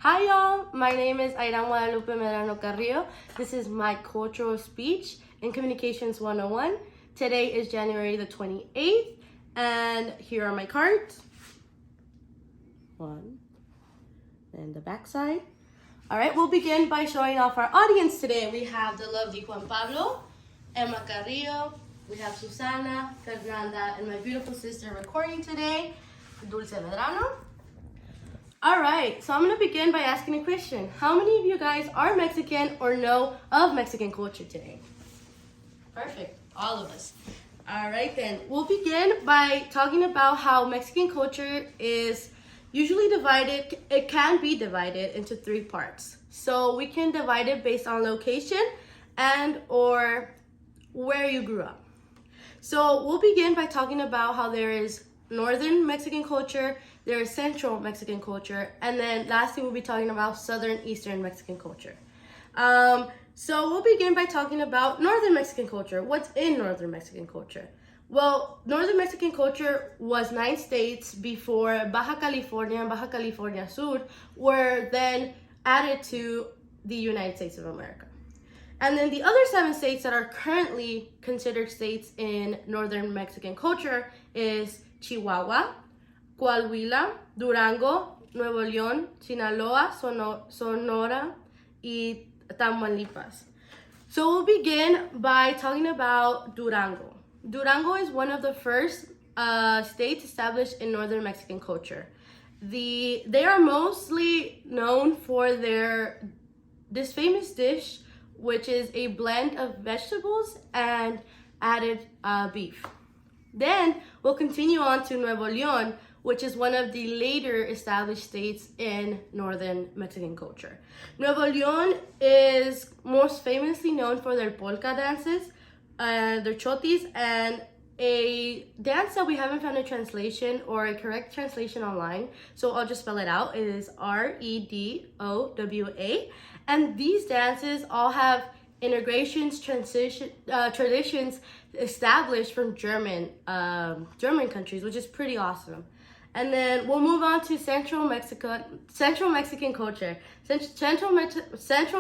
Hi y'all, my name is Airan Guadalupe Medrano Carrillo. This is my cultural speech in Communications 101. Today is January the 28th, and here are my cards. One, and the back side. All right, we'll begin by showing off our audience today. We have the lovely Juan Pablo, Emma Carrillo, we have Susana, Fernanda, and my beautiful sister recording today, Dulce Medrano. All right, so I'm gonna begin by asking a question. How many of you guys are Mexican or know of Mexican culture today? Perfect, all of us. All right then, we'll begin by talking about how Mexican culture is usually divided. It can be divided into three parts. So we can divide it based on location and or where you grew up. So we'll begin by talking about how there is Northern Mexican culture, there is Central Mexican culture, and then lastly we'll be talking about Southern Eastern Mexican culture. So we'll begin by talking about Northern Mexican culture. What's in Northern Mexican culture? Well, Northern Mexican culture was 9 states before Baja California and Baja California Sur were then added to the United States of America. And then the other 7 states that are currently considered states in Northern Mexican culture is Chihuahua, Coahuila, Durango, Nuevo León, Sinaloa, Sonora, y Tamaulipas. So we'll begin by talking about Durango. Durango is one of the first states established in Northern Mexican culture. They are mostly known for this famous dish, which is a blend of vegetables and added beef. Then we'll continue on to Nuevo León, which is one of the later established states in Northern Mexican culture. Nuevo León is most famously known for their polka dances, their chotis, and a dance that we haven't found a translation or a correct translation online, so I'll just spell it out. It is REDOWA, and these dances all have integrations, traditions established from German countries, which is pretty awesome. And then we'll move on to Central Mexican culture. Central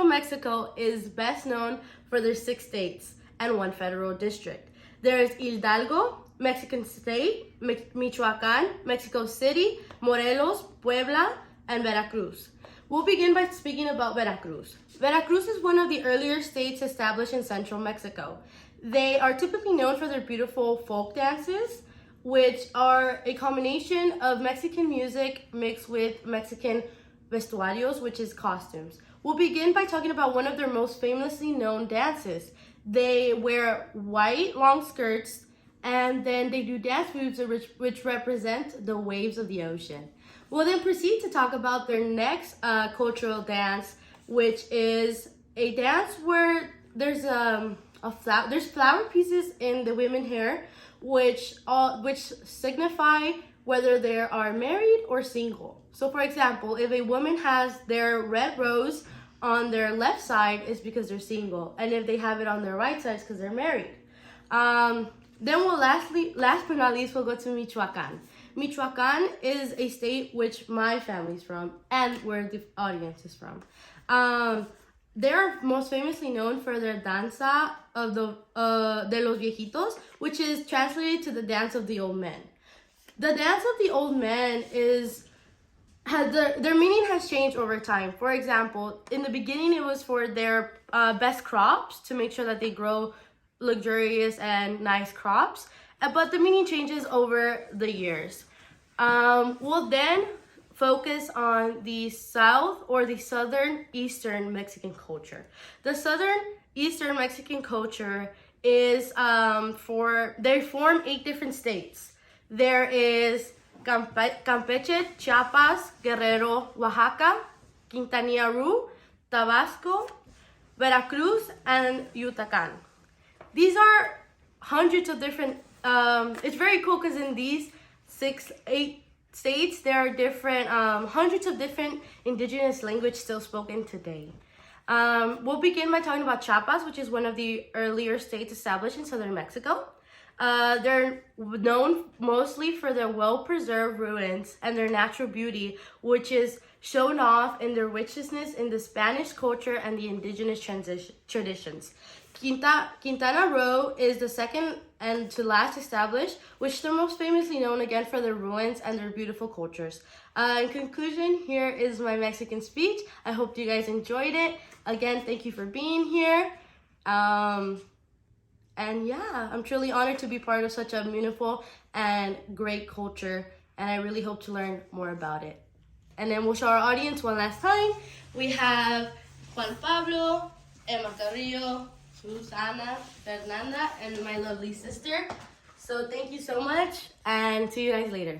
Mexico is best known for their 6 states and 1 federal district. There is Hidalgo, Mexican State, Michoacan, Mexico City, Morelos, Puebla, and Veracruz. We'll begin by speaking about Veracruz. Veracruz is one of the earlier states established in Central Mexico. They are typically known for their beautiful folk dances, which are a combination of Mexican music mixed with Mexican vestuarios, which is costumes. We'll begin by talking about one of their most famously known dances. They wear white long skirts, and then they do dance moves which represent the waves of the ocean. We'll then proceed to talk about their next cultural dance, which is a dance where there's flower pieces in the women's hair, which signify whether they are married or single. So for example, if a woman has their red rose on their left side, it's because they're single, and if they have it on their right side, it's because they're married. Then last but not least, we'll go to Michoacan. Michoacan is a state which my family's from and where the audience is from. They're most famously known for their danza of de los viejitos, which is translated to the dance of the old men. The dance of the old men their meaning has changed over time. For example, in the beginning, it was for their best crops, to make sure that they grow luxurious and nice crops, but the meaning changes over the years. We'll then focus on the South or the Southern Eastern Mexican culture. The Southern Eastern Mexican culture is they form 8 different states. There is Campeche, Chiapas, Guerrero, Oaxaca, Quintana Roo, Tabasco, Veracruz, and Yucatan. These are hundreds of different, it's very cool because in these 8 states, there are different, hundreds of different indigenous language still spoken today. We'll begin by talking about Chiapas, which is one of the earlier states established in southern Mexico. They're known mostly for their well-preserved ruins and their natural beauty, which is shown off in their richness in the Spanish culture and the indigenous traditions. Quintana Roo is the second and to last established, which they're most famously known again for their ruins and their beautiful cultures. In conclusion, here is my Mexican speech. I hope you guys enjoyed it. Again, thank you for being here. And yeah, I'm truly honored to be part of such a beautiful and great culture, and I really hope to learn more about it. And then we'll show our audience one last time. We have Juan Pablo, Emma Carrillo, Susana, Fernanda, and my lovely sister. So thank you so much, and see you guys later.